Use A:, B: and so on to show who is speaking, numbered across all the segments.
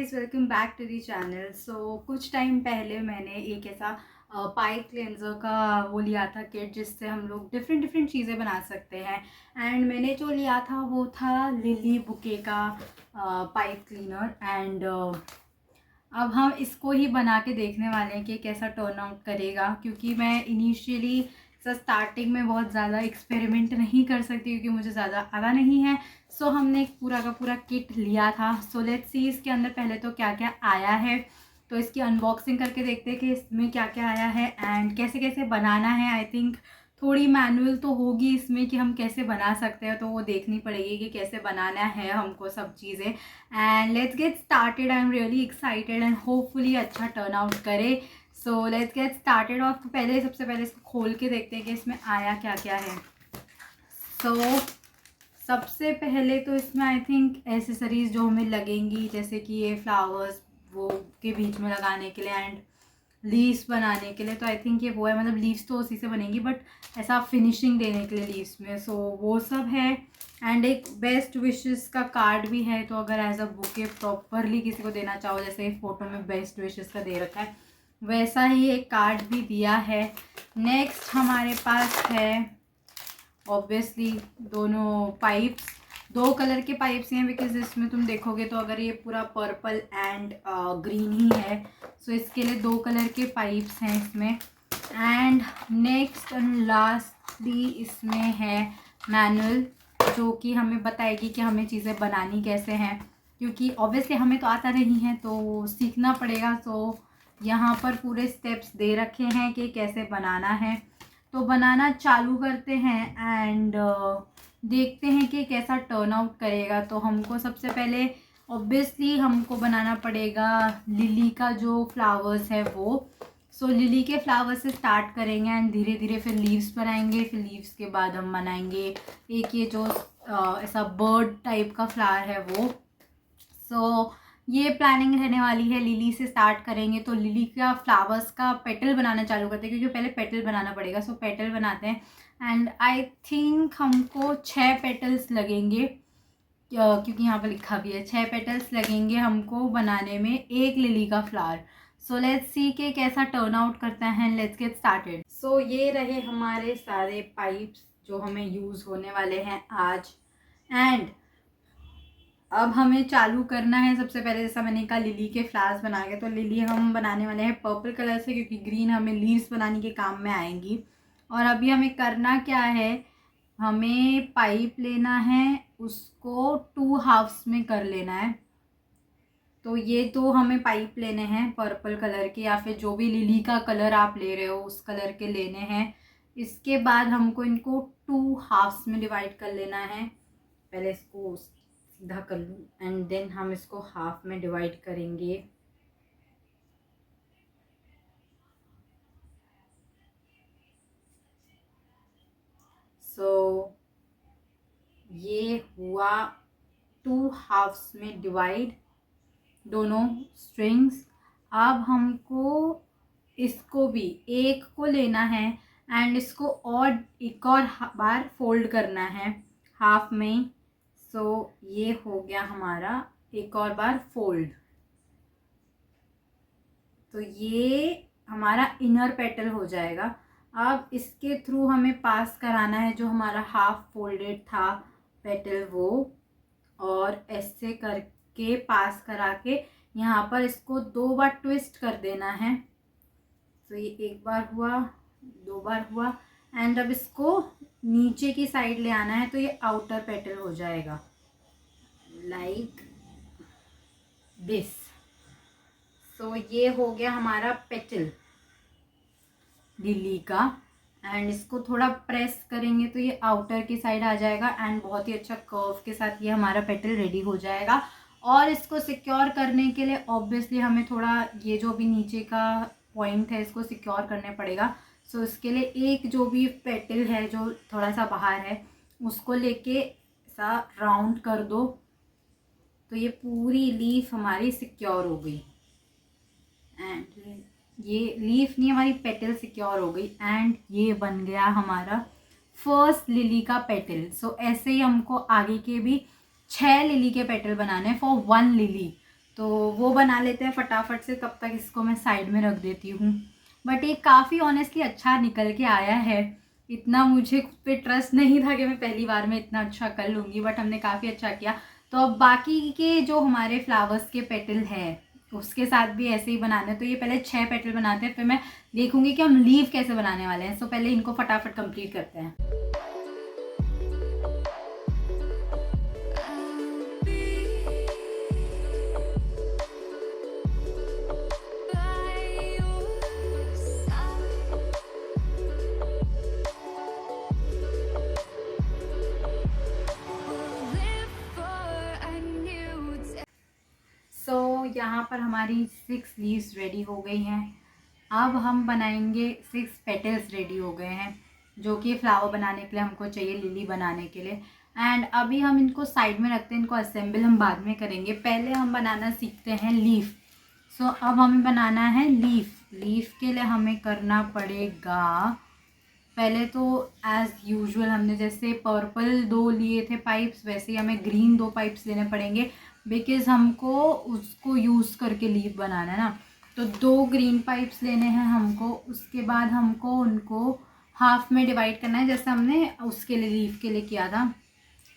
A: Guys, welcome back to the channel. कुछ time पहले मैंने एक ऐसा पाइप क्लेंजर का वो लिया था किट, जिससे हम लोग डिफरेंट डिफरेंट चीज़ें बना सकते हैं। एंड मैंने जो लिया था वो था लिली बुके का पाइप क्लीनर। एंड अब हम इसको ही बना के देखने वाले हैं कि कैसा टर्न आउट करेगा, क्योंकि मैं इनिशियली स्टार्टिंग में बहुत ज़्यादा एक्सपेरिमेंट नहीं कर सकती क्योंकि मुझे ज़्यादा आता नहीं है। हमने एक पूरा का पूरा किट लिया था। लेट्स सी इसके अंदर पहले तो क्या क्या आया है। तो इसकी अनबॉक्सिंग करके देखते हैं कि इसमें क्या क्या आया है एंड कैसे कैसे बनाना है। आई थिंक थोड़ी मैनुअल तो होगी इसमें कि हम कैसे बना सकते हैं, तो वो देखनी पड़ेगी कि कैसे बनाना है हमको सब चीज़ें। And let's get started. I am really excited and hopefully अच्छा टर्न आउट करे। Let's get started off. पहले सबसे पहले इसको खोल के देखते हैं कि इसमें आया क्या क्या है। सबसे पहले तो इसमें आई थिंक एसेसरीज जो हमें लगेंगी, जैसे कि ये फ्लावर्स वो के बीच में लगाने के लिए एंड लीव्स बनाने के लिए। तो आई थिंक ये वो है, मतलब लीव्स तो उसी से बनेंगी बट ऐसा फिनिशिंग देने के लिए लीव्स में। वो सब है। एंड एक बेस्ट विशेस का कार्ड भी है, तो अगर एज अ बुके प्रॉपरली किसी को देना चाहो, जैसे फोटो में बेस्ट विशेस का दे रखा है, वैसा ही एक कार्ड भी दिया है। नेक्स्ट हमारे पास है ऑब्वियसली दोनों पाइप्स। दो कलर के पाइप्स हैं, बिकॉज इसमें तुम देखोगे तो अगर ये पूरा पर्पल एंड ग्रीन ही है, इसके लिए दो कलर के पाइप्स हैं इसमें। एंड नेक्स्ट एंड लास्टली इसमें है मैनुअल, जो कि हमें बताएगी कि हमें चीज़ें बनानी कैसे हैं, क्योंकि ऑब्वियसली हमें तो आता नहीं है तो सीखना पड़ेगा। यहाँ पर पूरे स्टेप्स दे रखे हैं कि कैसे बनाना है। तो बनाना चालू करते हैं एंड देखते हैं कि कैसा टर्न आउट करेगा। तो हमको सबसे पहले ऑब्वियसली हमको बनाना पड़ेगा लिली का जो फ्लावर्स है वो। लिली के फ्लावर्स से स्टार्ट करेंगे एंड धीरे धीरे फिर लीव्स बनाएंगे। फिर लीव्स के बाद हम बनाएंगे एक ये जो ऐसा बर्ड टाइप का फ्लावर है वो। ये प्लानिंग रहने वाली है। लिली से स्टार्ट करेंगे, तो लिली का फ्लावर्स का पेटल बनाना चालू करते हैं, क्योंकि पहले पेटल बनाना पड़ेगा। पेटल बनाते हैं एंड आई थिंक हमको 6 पेटल्स लगेंगे, क्योंकि यहाँ पर लिखा भी है 6 पेटल्स लगेंगे हमको बनाने में एक लिली का फ्लावर। लेट्स सी के कैसा टर्न आउट करता है। Let's get started. ये रहे हमारे सारे पाइप्स जो हमें यूज़ होने वाले हैं आज। एंड अब हमें चालू करना है। सबसे पहले जैसा मैंने कहा लिली के फ्लावर्स बना के, तो लिली हम बनाने वाले हैं पर्पल कलर से, क्योंकि ग्रीन हमें लीव्स बनाने के काम में आएंगी। और अभी हमें करना क्या है, हमें पाइप लेना है, उसको 2 हाफ्स में कर लेना है। तो ये तो हमें पाइप लेने हैं पर्पल कलर के, या फिर जो भी लिली का कलर आप ले रहे हो उस कलर के लेने हैं। इसके बाद हमको इनको 2 हाफ्स में डिवाइड कर लेना है। पहले इसको सीधा कर लूँ एंड देन हम इसको हाफ में डिवाइड करेंगे। ये हुआ 2 हाफ्स में डिवाइड दोनों स्ट्रिंग्स। अब हमको इसको भी एक को लेना है एंड इसको और एक और बार फोल्ड करना है हाफ में। ये हो गया हमारा एक और बार फोल्ड। तो ये हमारा इनर पेटल हो जाएगा। अब इसके थ्रू हमें पास कराना है जो हमारा हाफ फोल्डेड था पेटल वो, और ऐसे करके पास करा के यहाँ पर इसको 2 बार ट्विस्ट कर देना है। ये एक बार हुआ, 2 बार हुआ एंड अब इसको नीचे की साइड ले आना है, तो ये आउटर पेटल हो जाएगा लाइक दिस। ये हो गया हमारा पेटल लिली का। एंड इसको थोड़ा प्रेस करेंगे तो ये आउटर की साइड आ जाएगा एंड बहुत ही अच्छा कर्व के साथ ये हमारा पेटल रेडी हो जाएगा। और इसको सिक्योर करने के लिए ऑब्वियसली हमें थोड़ा ये जो भी नीचे का पॉइंट है इसको सिक्योर करने पड़ेगा। इसके लिए एक जो भी पेटल है जो थोड़ा सा बाहर है उसको लेके ऐसा राउंड कर दो, तो ये पूरी लीफ हमारी सिक्योर हो गई। एंड ये लीफ नहीं, हमारी पेटल सिक्योर हो गई एंड ये बन गया हमारा फर्स्ट लिली का पेटल। ऐसे ही हमको आगे के भी 6 लिली के पेटल बनाने फॉर 1 लिली। तो वो बना लेते हैं फटाफट से, तब तक इसको मैं साइड में रख देती हूँ। बट ये काफ़ी ऑनेस्टली अच्छा निकल के आया है। इतना मुझे खुद पे ट्रस्ट नहीं था कि मैं पहली बार में इतना अच्छा कर लूँगी, बट हमने काफ़ी अच्छा किया। तो अब बाकी के जो हमारे फ्लावर्स के पेटल है उसके साथ भी ऐसे ही बनाना है। तो ये पहले 6 पेटल बनाते हैं, फिर मैं देखूँगी कि हम लीव कैसे बनाने वाले हैं। सो पहले इनको फटाफट कंप्लीट करते हैं। यहाँ पर हमारी 6 लीव्स रेडी हो गई हैं। अब हम बनाएंगे 6 पेटल्स रेडी हो गए हैं, जो कि फ्लावर बनाने के लिए हमको चाहिए, लिली बनाने के लिए। एंड अभी हम इनको साइड में रखते हैं, इनको असेंबल हम बाद में करेंगे। पहले हम बनाना सीखते हैं लीफ। सो अब हमें बनाना है लीफ। लीफ के लिए हमें करना पड़ेगा, पहले तो एज़ यूजुअल हमने जैसे पर्पल 2 लिए थे पाइप्स, वैसे ही हमें ग्रीन 2 पाइप्स लेने पड़ेंगे, बिकॉज़ हमको उसको यूज़ करके लीफ बनाना है ना। तो 2 ग्रीन पाइप्स लेने हैं हमको। उसके बाद हमको उनको हाफ में डिवाइड करना है, जैसे हमने उसके लिए लीफ के लिए किया था।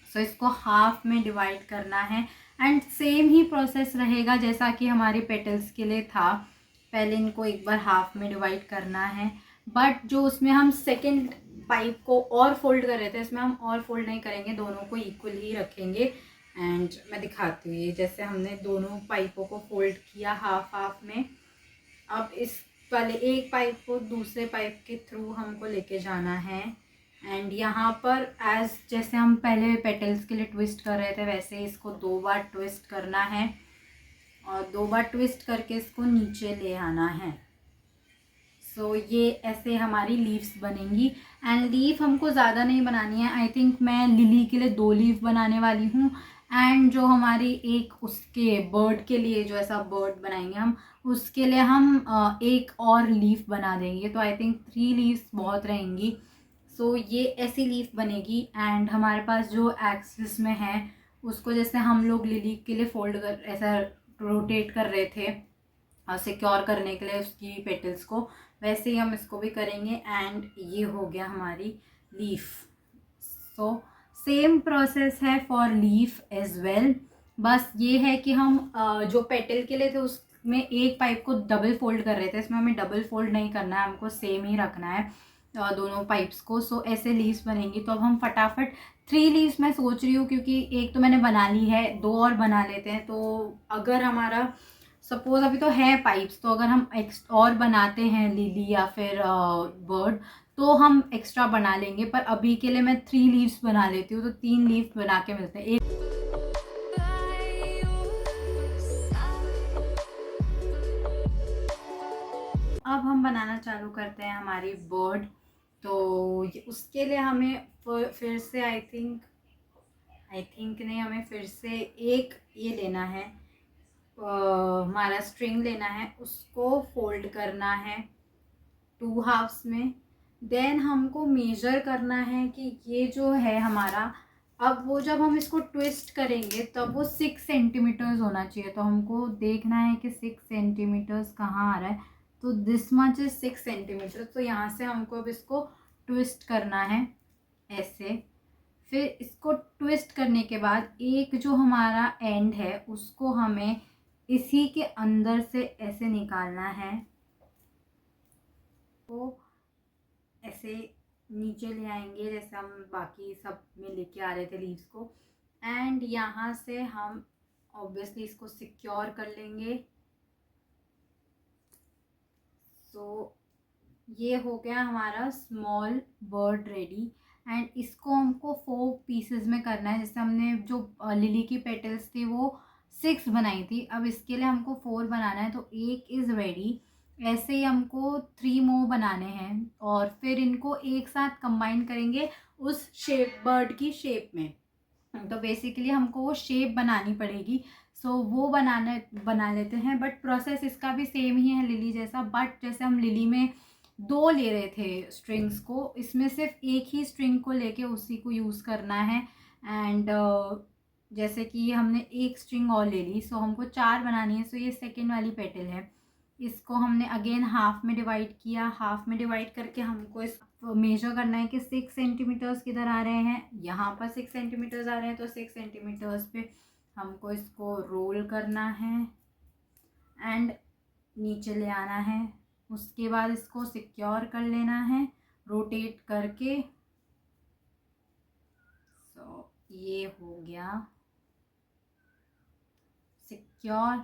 A: सो इसको हाफ में डिवाइड करना है एंड सेम ही प्रोसेस रहेगा जैसा कि हमारे पेटल्स के लिए था। पहले इनको एक बार हाफ में डिवाइड करना है, बट जो उसमें हम सेकंड पाइप को और फोल्ड कर रहे थे, इसमें हम और फोल्ड नहीं करेंगे, दोनों को इक्वल ही रखेंगे। एंड मैं दिखाती हूँ, ये जैसे हमने दोनों पाइपों को फोल्ड किया हाफ हाफ में। अब इस वाले एक पाइप को दूसरे पाइप के थ्रू हमको लेके जाना है। एंड यहाँ पर एज जैसे हम पहले पेटल्स के लिए ट्विस्ट कर रहे थे, वैसे इसको 2 बार ट्विस्ट करना है और 2 बार ट्विस्ट करके इसको नीचे ले आना है। सो ये ऐसे हमारी लीव्स बनेंगी। एंड लीफ हमको ज़्यादा नहीं बनानी है। आई थिंक मैं लिली के लिए 2 लीफ बनाने वाली हूँ। एंड जो हमारी एक उसके बर्ड के लिए जो ऐसा बर्ड बनाएंगे हम, उसके लिए हम एक और लीफ बना देंगे। तो आई थिंक 3 लीव्स बहुत रहेंगी। सो ये ऐसी लीफ बनेगी। एंड हमारे पास जो एक्सिस में है उसको जैसे हम लोग लिली के लिए फोल्ड कर ऐसा रोटेट कर रहे थे सिक्योर करने के लिए उसकी पेटल्स को, वैसे ही हम इसको भी करेंगे। एंड ये हो गया हमारी लीफ। सो सेम प्रोसेस है फॉर लीफ एज वेल। बस ये है कि हम जो पेटल के लिए थे उसमें एक पाइप को डबल फोल्ड कर रहे थे, इसमें हमें डबल फोल्ड नहीं करना है, हमको सेम ही रखना है दोनों पाइप्स को। सो ऐसे लीव्स बनेंगी। तो अब हम फटाफट 3 लीव्स मैं सोच रही हूँ, क्योंकि एक तो मैंने बना ली है, 2 और बना लेते हैं। तो अगर हमारा सपोज अभी तो है पाइप्स, तो अगर हम और बनाते हैं लिली या फिर बर्ड, तो हम एक्स्ट्रा बना लेंगे। पर अभी के लिए मैं 3 लीव्स बना लेती हूँ। तो 3 लीव्स बना के मिलते हैं। अब हम बनाना चालू करते हैं हमारी बर्ड। तो उसके लिए हमें फिर से आई थिंक नहीं, हमें फिर से एक ये लेना है, हमारा स्ट्रिंग लेना है, उसको फोल्ड करना है 2 हाफ्स में। देन हमको मेजर करना है कि ये जो है हमारा, अब वो जब हम इसको ट्विस्ट करेंगे तब वो 6 सेंटीमीटर्स होना चाहिए। तो हमको देखना है कि 6 सेंटीमीटर्स कहाँ आ रहा है। तो दिस मच इज 6 सेंटीमीटर। तो यहाँ से हमको अब इसको ट्विस्ट करना है ऐसे। फिर इसको ट्विस्ट करने के बाद एक जो हमारा एंड है उसको हमें इसी के अंदर से ऐसे निकालना है। तो ऐसे नीचे ले आएंगे जैसे हम बाकी सब में लेके आ रहे थे लीव्स को। एंड यहाँ से हम ऑब्वियसली इसको सिक्योर कर लेंगे। सो ये हो गया हमारा स्मॉल बर्ड रेडी। एंड इसको हमको 4 पीसेस में करना है। जैसे हमने जो लिली की पेटल्स थी वो 6 बनाई थी, अब इसके लिए हमको 4 बनाना है। तो एक इज़ रेडी। ऐसे ही हमको 3 मोर बनाने हैं और फिर इनको एक साथ कंबाइन करेंगे उस शेप बर्ड की शेप में। तो बेसिकली हमको वो शेप बनानी पड़ेगी। सो वो बना लेते हैं। बट प्रोसेस इसका भी सेम ही है लिली जैसा। बट जैसे हम लिली में 2 ले रहे थे स्ट्रिंग्स को, इसमें सिर्फ एक ही स्ट्रिंग को लेके उसी को यूज़ करना है। एंड जैसे कि ये हमने एक स्ट्रिंग और ले ली, सो हमको 4 बनानी है। सो ये सेकेंड वाली पेटल है, इसको हमने अगेन हाफ में डिवाइड किया। हाफ में डिवाइड करके हमको इस मेजर करना है कि 6 सेंटीमीटर्स किधर आ रहे हैं, यहाँ पर 6 सेंटीमीटर्स आ रहे हैं, तो 6 सेंटीमीटर्स पे हमको इसको रोल करना है एंड नीचे ले आना है। उसके बाद इसको सिक्योर कर लेना है रोटेट करके। सो ये हो गया सिक्योर।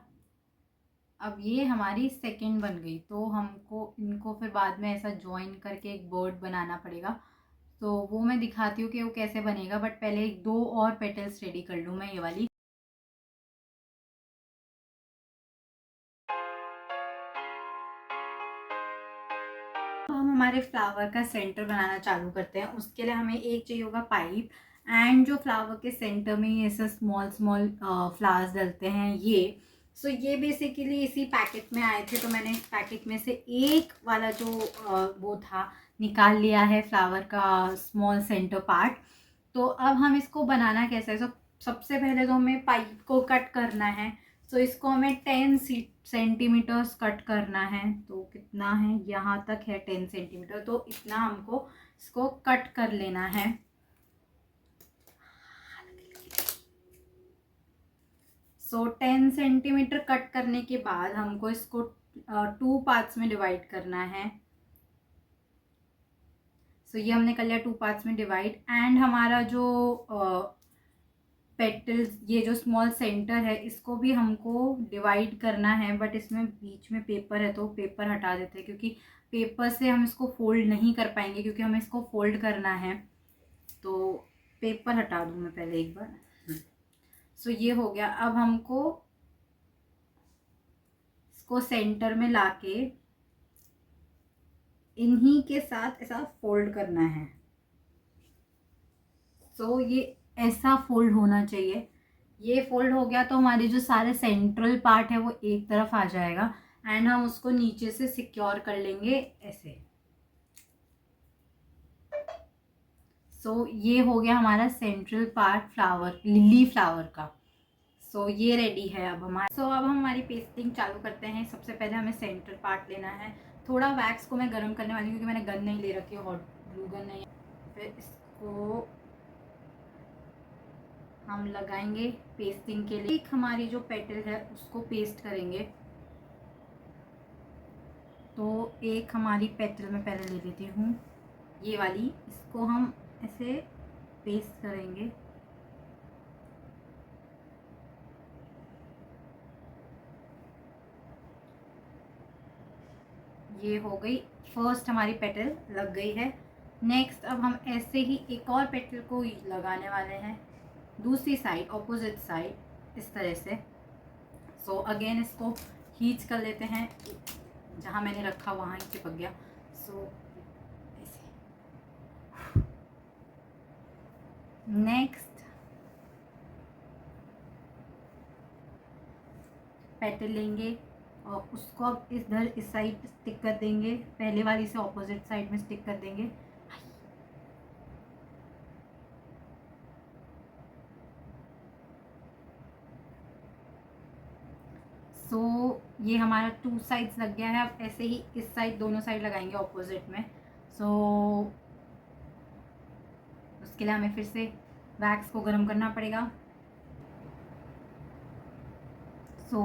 A: अब ये हमारी सेकंड बन गई, तो हमको इनको फिर बाद में ऐसा ज्वाइन करके एक बर्ड बनाना पड़ेगा। तो वो मैं दिखाती हूँ कि वो कैसे बनेगा, बट पहले एक 2 और पेटल्स रेडी कर लूँ मैं ये वाली। हम हमारे फ्लावर का सेंटर बनाना चालू करते हैं। उसके लिए हमें एक चाहिए होगा पाइप, एंड जो फ्लावर के सेंटर में ऐसा स्मॉल स्मॉल फ्लावर्स डलते हैं ये। सो ये बेसिकली इसी पैकेट में आए थे, तो मैंने इस पैकेट में से एक वाला जो वो था निकाल लिया है फ्लावर का स्मॉल सेंटर पार्ट। तो अब हम इसको बनाना कैसे है, सबसे पहले तो हमें पाइप को कट करना है। सो इसको हमें 10 सेंटीमीटर्स कट करना है। तो कितना है, यहाँ तक है 10 सेंटीमीटर, तो इतना हमको इसको कट कर लेना है। सो 10 सेंटीमीटर कट करने के बाद हमको इसको 2 पार्ट्स में डिवाइड करना है। सो ये हमने कर लिया 2 पार्ट्स में डिवाइड, एंड हमारा जो पेटल्स, ये जो स्मॉल सेंटर है, इसको भी हमको डिवाइड करना है। बट इसमें बीच में पेपर है, तो पेपर हटा देते हैं, क्योंकि पेपर से हम इसको फोल्ड नहीं कर पाएंगे, क्योंकि हमें इसको फोल्ड करना है। तो पेपर हटा दूँ मैं पहले एक बार। सो ये हो गया। अब हमको इसको सेंटर में लाके इन्हीं के साथ ऐसा फोल्ड करना है। सो ये ऐसा फोल्ड होना चाहिए। ये फोल्ड हो गया तो हमारे जो सारे सेंट्रल पार्ट है वो एक तरफ आ जाएगा, एंड हम उसको नीचे से सिक्योर कर लेंगे ऐसे। सो ये हो गया हमारा central part flower, lily flower का। सो ये रेडी है अब हमारा। अब हम हमारी पेस्टिंग चालू करते हैं। सबसे पहले हमें सेंट्रल पार्ट लेना है। थोड़ा वैक्स को मैं गर्म करने वाली हूँ, क्योंकि मैंने गन नहीं ले रखी है, हॉट ग्लू गन नहीं है। फिर इसको हम लगाएंगे पेस्टिंग के लिए। एक हमारी जो पेटल है उसको पेस्ट करेंगे। तो एक हमारी पेटल मैं पहले ले लेती हूँ, ये वाली। इसको हम ऐसे पेस्ट करेंगे। ये हो गई फर्स्ट हमारी पेटल लग गई है। नेक्स्ट अब हम ऐसे ही एक और पेटल को लगाने वाले हैं दूसरी साइड, ऑपोजिट साइड, इस तरह से। सो अगेन इसको खींच कर लेते हैं, जहाँ मैंने रखा वहाँ ही चिपक गया। सो ऐसे नेक्स्ट पेटल लेंगे और उसको अब इधर इस साइड स्टिक कर देंगे, पहले वाली से ऑपोजिट साइड में स्टिक कर देंगे। सो ये हमारा 2 साइड्स लग गया है। अब ऐसे ही इस साइड दोनों साइड लगाएंगे ऑपोजिट में। सो उसके लिए हमें फिर से वैक्स को गर्म करना पड़ेगा। सो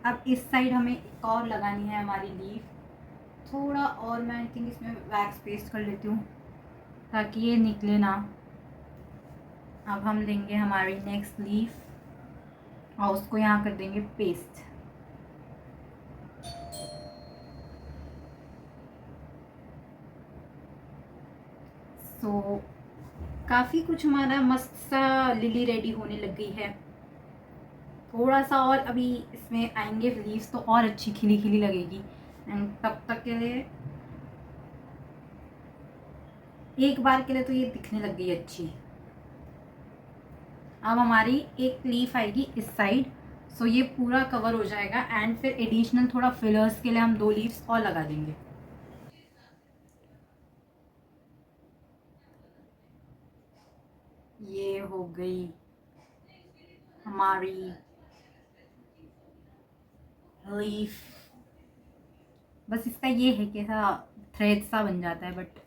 A: अब इस साइड हमें एक और लगानी है हमारी लीफ। थोड़ा और मैं आई थिंक इसमें वैक्स पेस्ट कर लेती हूँ ताकि ये निकले ना। अब हम लेंगे हमारी नेक्स्ट लीफ और उसको यहाँ कर देंगे पेस्ट। सो काफ़ी कुछ हमारा मस्त सा लिली रेडी होने लग गई है। थोड़ा सा और अभी इसमें आएंगे लीव्स तो और अच्छी खिली खिली लगेगी। एंड तब तक के लिए एक बार के लिए तो ये दिखने लग गई अच्छी। अब हमारी एक लीफ आएगी इस साइड। सो ये पूरा कवर हो जाएगा, एंड फिर एडिशनल थोड़ा फिलर्स के लिए हम 2 लीव्स और लगा देंगे। ये हो गई हमारी लीफ, बस इसका ये है कि ऐसा थ्रेड सा बन जाता है, बट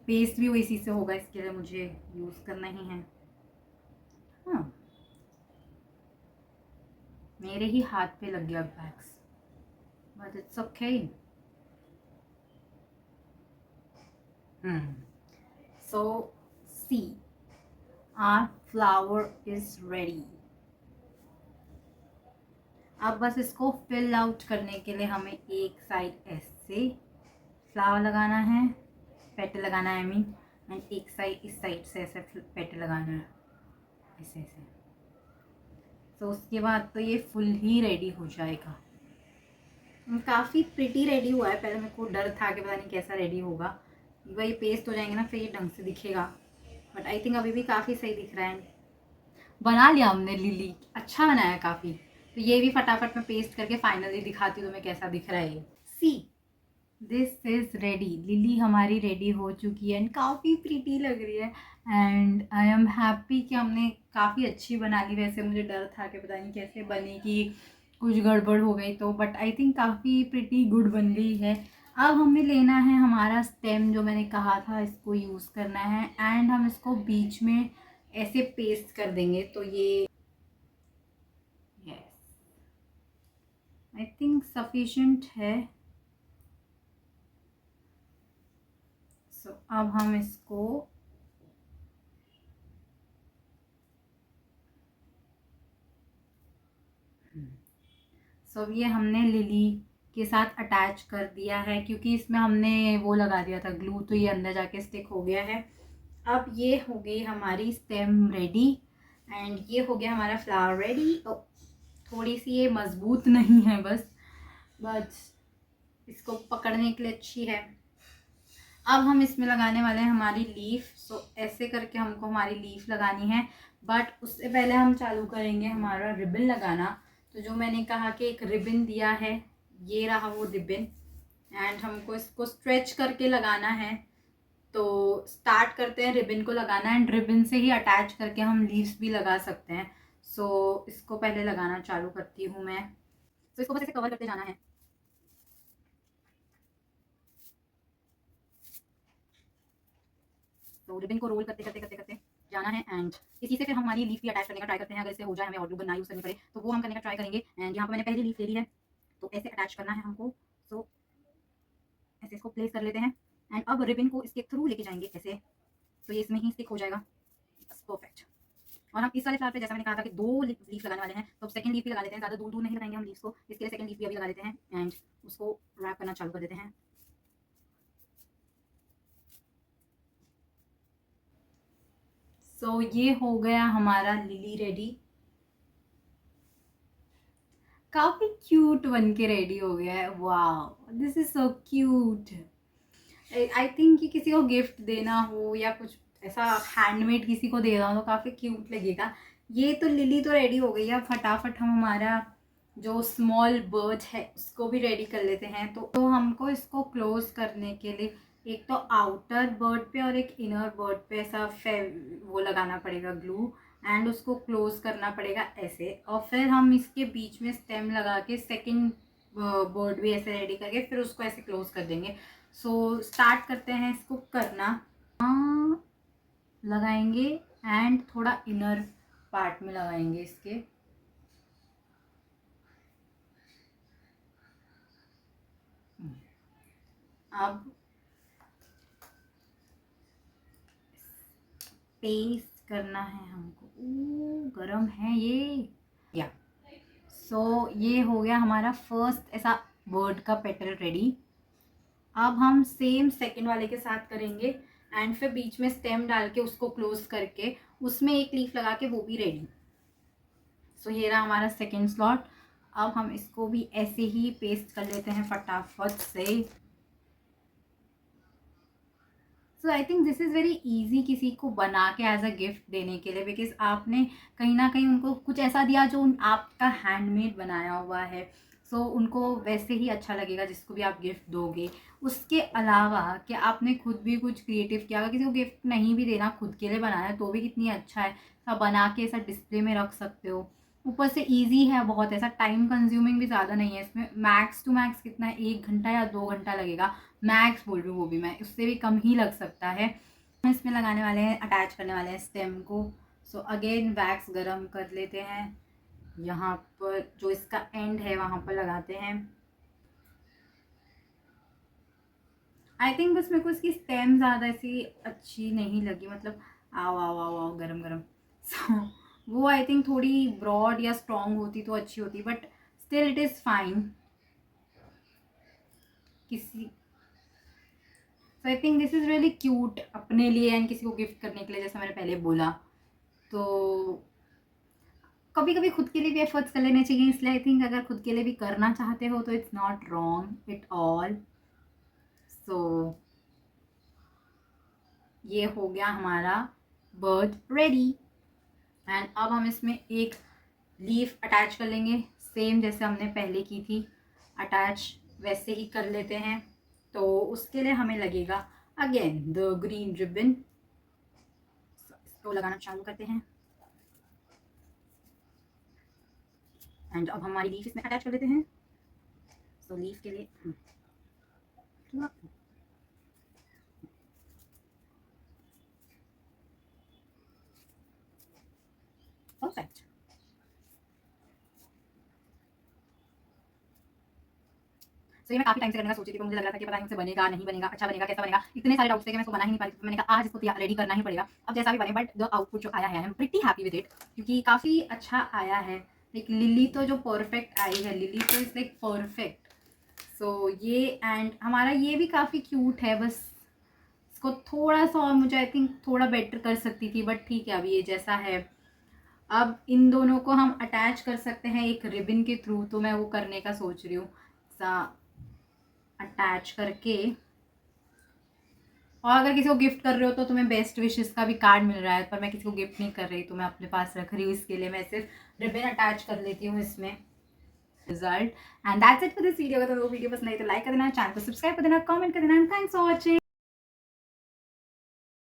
A: पेस्ट भी वही इसी से होगा, इसके लिए मुझे यूज़ करना ही है। हाँ, मेरे ही हाथ पे लग गया wax, but it's okay. So see, our flower is ready. अब बस इसको फिल आउट करने के लिए हमें एक साइड ऐसे फ्लावर लगाना है, पेटल लगाना है आई मीन, एंड एक साइड इस साइड से ऐसे पेटल लगाना है, ऐसे ऐसे। तो उसके बाद तो ये फुल ही रेडी हो जाएगा। काफ़ी प्रिटी रेडी हुआ है। पहले मेरे को डर था कि पता नहीं कैसा रेडी होगा, वही पेस्ट हो जाएंगे ना फिर ये ढंग से दिखेगा, बट आई थिंक अभी भी काफ़ी सही दिख रहा है। बना लिया हमने लिली, अच्छा बनाया काफ़ी। तो ये भी फटाफट मैं पेस्ट करके फाइनली दिखाती हूँ तुम्हें कैसा दिख रहा है ये। सी, दिस इज़ रेडी। लिली हमारी रेडी हो चुकी है एंड काफ़ी प्रीटी लग रही है, एंड आई एम हैप्पी कि हमने काफ़ी अच्छी बना ली। वैसे मुझे डर था कि पता नहीं कैसे बनेगी, कुछ गड़बड़ हो गई तो, बट आई थिंक काफ़ी प्रीटी गुड बन गई है। अब हमें लेना है हमारा स्टेम जो मैंने कहा था, इसको यूज़ करना है एंड हम इसको बीच में ऐसे पेस्ट कर देंगे। तो ये यस, आई थिंक सफिशिएंट है। सो अब हम इसको ये हमने लिली के साथ अटैच कर दिया है, क्योंकि इसमें हमने वो लगा दिया था ग्लू, तो ये अंदर जाके स्टिक हो गया है। अब ये हो गई हमारी स्टेम रेडी एंड ये हो गया हमारा फ्लावर रेडी। थोड़ी सी ये मजबूत नहीं है बस इसको पकड़ने के लिए अच्छी है। अब हम इसमें लगाने वाले हैं हमारी लीफ। ऐसे करके हमको हमारी लीफ लगानी है, बट उससे पहले हम चालू करेंगे हमारा रिबन लगाना। तो जो मैंने कहा कि एक रिबन दिया है, ये रहा वो रिबन, एंड हमको इसको स्ट्रेच करके लगाना है। तो स्टार्ट करते हैं रिबन को लगाना, एंड रिबन से ही अटैच करके हम लीव्स भी लगा सकते हैं। इसको पहले लगाना चालू करती हूँ मैं। इसको बस ऐसे कवर करते जाना है। तो रिबन को रोल करते करते करते करते जाना है, एंड इसी से फिर हम हमारी लीफ भी अटैच करने का ट्राई करते हैं। अगर इससे हो जाए, हमें और ग्लू गन ना यूज़ करनी पड़े, तो वो हम करने का ट्राई करेंगे। एंड यहाँ पर मैंने पहली लीफ ले ली है, तो ऐसे अटैच करना है हमको। ऐसे इसको प्लेस कर लेते हैं, एंड अब रिबन को इसके थ्रू लेके जाएंगे ऐसे, तो ये इसमें ही स्टिक हो जाएगा। परफेक्ट। और हम इस वाले फ्लावर पे जैसा मैंने कहा था कि 2 लीफ लगाने वाले हैं, तो अब सेकंड लीफ भी लगा लेते हैं। ज़्यादा दूर दूर नहीं लगाएंगे हम लीव्स को, इसके लिए सेकंड लीफ भी अभी लगा लेते हैं एंड उसको रैप करना चालू कर देते हैं। ये हो गया हमारा लिली रेडी। काफ़ी क्यूट बन के रेडी हो गया है। वाह, this is so cute. I think कि किसी को गिफ्ट देना हो या कुछ ऐसा हैंडमेड किसी को देना हो तो काफ़ी क्यूट लगेगा। ये तो लिली तो रेडी हो गई है। फटाफट हम हमारा जो स्मॉल बर्ड है उसको भी रेडी कर लेते हैं। तो हमको इसको क्लोज करने के लिए एक तो आउटर बर्ड पे और एक इनर बर्ड पे ऐसा वो लगाना पड़ेगा ग्लू, एंड उसको क्लोज करना पड़ेगा ऐसे। और फिर हम इसके बीच में स्टेम लगा के सेकंड बर्ड भी ऐसे रेडी करके फिर उसको ऐसे क्लोज कर देंगे। स्टार्ट करते हैं इसको करना। लगाएंगे एंड थोड़ा इनर पार्ट में लगाएंगे इसके। अब पेस्ट करना है हमको। गरम है ये या ये हो गया हमारा फर्स्ट ऐसा बर्ड का पेटल रेडी। अब हम सेम सेकंड वाले के साथ करेंगे एंड फिर बीच में स्टेम डाल के उसको क्लोज करके उसमें एक लीफ लगा के वो भी रेडी। ये रहा हमारा सेकंड स्लॉट। अब हम इसको भी ऐसे ही पेस्ट कर लेते हैं फटाफट से। आई think this is very easy किसी को बना के एज अ गिफ्ट देने के लिए, बिकॉज आपने कहीं ना कहीं उनको कुछ ऐसा दिया जो आपका हैंडमेड बनाया हुआ है। उनको वैसे ही अच्छा लगेगा जिसको भी आप गिफ्ट दोगे। उसके अलावा कि आपने खुद भी कुछ क्रिएटिव किया, अगर किसी को गिफ्ट नहीं भी देना, खुद के लिए बनाया तो भी कितनी अच्छा है। आप बना के ऐसा डिस्प्ले में रख सकते हो। ऊपर से इजी है बहुत, ऐसा टाइम कंज्यूमिंग भी ज़्यादा नहीं है इसमें। मैक्स टू मैक्स कितना है, 1 घंटा या 2 घंटा लगेगा, मैक्स बोल रही हूँ, वो भी मैं, उससे भी कम ही लग सकता है। हम इसमें लगाने वाले हैं, अटैच करने वाले हैं स्टेम को। सो अगेन वैक्स गरम कर लेते हैं, यहाँ पर जो इसका एंड है वहाँ पर लगाते हैं। आई थिंक बस मेरे को इसकी स्टेम ज़्यादा ऐसी अच्छी नहीं लगी, मतलब आओ आओ आओ आओ गरम गरम। सो वो आई थिंक थोड़ी ब्रॉड या स्ट्रॉन्ग होती तो अच्छी होती, but still it is fine. किसी so I think this is really cute अपने लिए एंड किसी को गिफ्ट करने के लिए, जैसा मैंने पहले बोला। तो कभी कभी खुद के लिए भी एफर्ट्स कर लेने चाहिए, इसलिए आई थिंक अगर खुद के लिए भी करना चाहते हो तो it's not wrong at all. So ये हो गया हमारा बर्ड रेडी। एंड अब हम इसमें एक लीफ अटैच कर लेंगे, सेम जैसे हमने पहले की थी, अटैच वैसे ही कर लेते हैं। तो उसके लिए हमें लगेगा अगेन द ग्रीन रिबन। इसको लगाना चालू करते हैं एंड अब हमारी लीफ इसमें अटैच कर लेते हैं। सो लीफ के लिए परफेक्ट। तो ये मैं काफ़ी टाइम से करने का सोची थी, मुझे लग रहा था कि पता नहीं मुझसे बनेगा नहीं बनेगा, अच्छा बनेगा कैसा बनेगा, इतने सारे डाउट्स थे कि मैं इसको बना ही नहीं पाई थी। मैंने कहा आज इसको रेडी करना ही पड़ेगा, अब जैसा भी बने, बट द आउटपुट जो आया है I am pretty happy with it, क्योंकि काफ़ी अच्छा आया है। लाइक लिली तो जो परफेक्ट आई है, लिली तो इज़ लाइक परफेक्ट। सो ये एंड हमारा ये भी काफ़ी क्यूट है, बस इसको थोड़ा सा और मुझे आई थिंक थोड़ा बेटर कर सकती थी, बट ठीक है अभी ये जैसा है। अब इन दोनों को हम अटैच कर सकते हैं एक रिबन के थ्रू, तो मैं वो करने का सोच रही हूँ, अटैच करके। और अगर किसी को गिफ्ट कर रहे हो तो तुम्हें बेस्ट विशेस का भी कार्ड मिल रहा है, पर मैं किसी को गिफ्ट नहीं कर रही, तो मैं अपने पास रख रही हूँ। इसके लिए मैं सिर्फ रिबन अटैच कर लेती हूँ इसमें। Result and that's it for this video. अगर वो वीडियो पसंद आई तो लाइक कर देना, चैनल को सब्सक्राइब कर देना, कमेंट कर देना, एंड थैंक्स फॉर वॉचिंग।